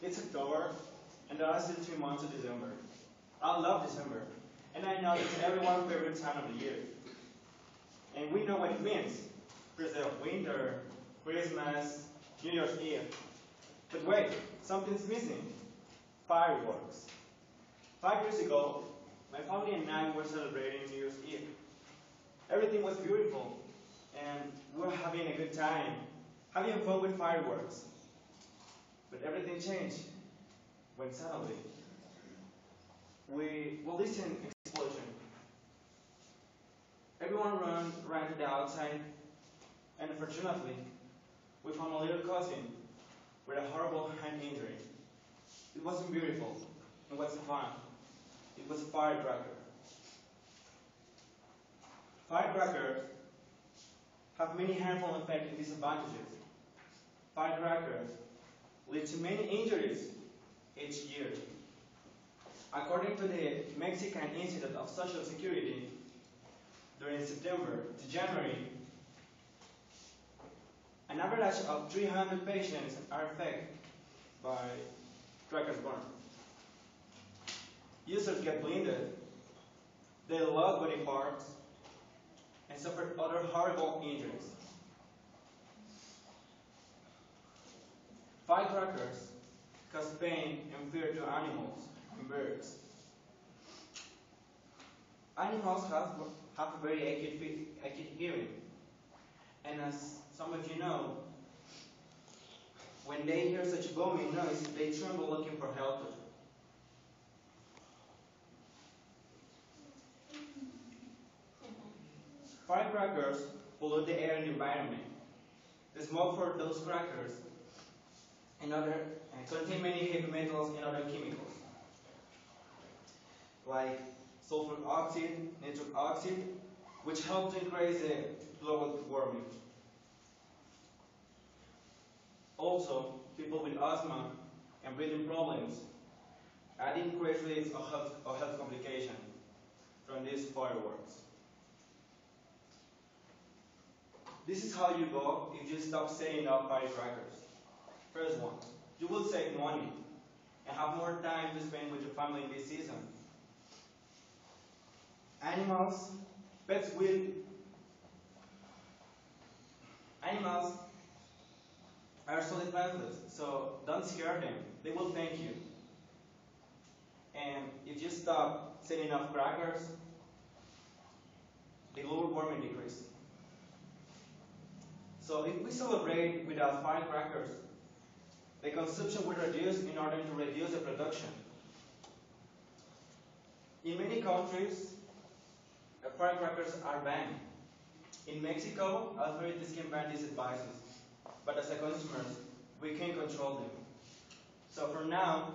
It's October, and there are still 3 months of December. I love December, and I know it's everyone's favorite time of the year. And we know what it means. First day of winter, Christmas, New Year's Eve. But wait, something's missing. Fireworks. 5 years ago, my family and I were celebrating New Year's Eve. Everything was beautiful, and we were having a good time, having fun with fireworks. But everything changed when suddenly we listened an explosion. Everyone ran to the outside, and unfortunately, we found a little cousin with a horrible hand injury. It wasn't beautiful. It wasn't fun. It was a firecracker. Firecrackers have many harmful effects and disadvantages. Firecrackers lead to many injuries each year. According to the Mexican Institute of Social Security, during September to January, an average of 300 patients are affected by crackers burn. Users get blinded, they lose body parts, and suffer other horrible injuries. Firecrackers cause pain and fear to animals and birds. Animals have a very acute hearing, and as some of you know, when they hear such a booming noise, they tremble looking for help. Firecrackers pollute the air and the environment. The smoke for those crackers and contain many heavy metals and other chemicals, like sulfur oxide, nitric oxide, which help to increase the global warming. Also, people with asthma and breathing problems add increased risks of health complications from these fireworks. This is how you go if you stop setting up firecrackers. First one, you will save money and have more time to spend with your family in this season. Animals, pets will, animals are so defenseless, so don't scare them. They will thank you. And if you stop setting off crackers, the global warming decreases. So if we celebrate without firecrackers, the consumption will reduce in order to reduce the production. In many countries, firecrackers are banned. In Mexico, authorities can ban these devices, but as a consumers, we can't control them. So for now,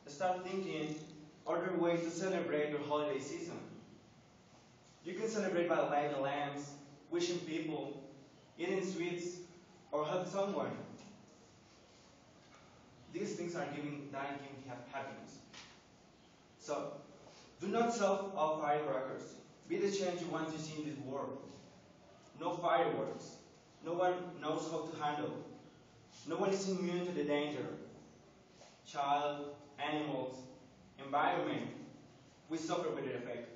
start thinking other ways to celebrate your holiday season. You can celebrate by lighting lamps, wishing people, eating sweets, or help someone. These things are giving happiness. So, do not sell all firecrackers. Be the change you want to see in this world. No fireworks. No one knows how to handle. No one is immune to the danger. Child, animals, environment, we suffer with the effect.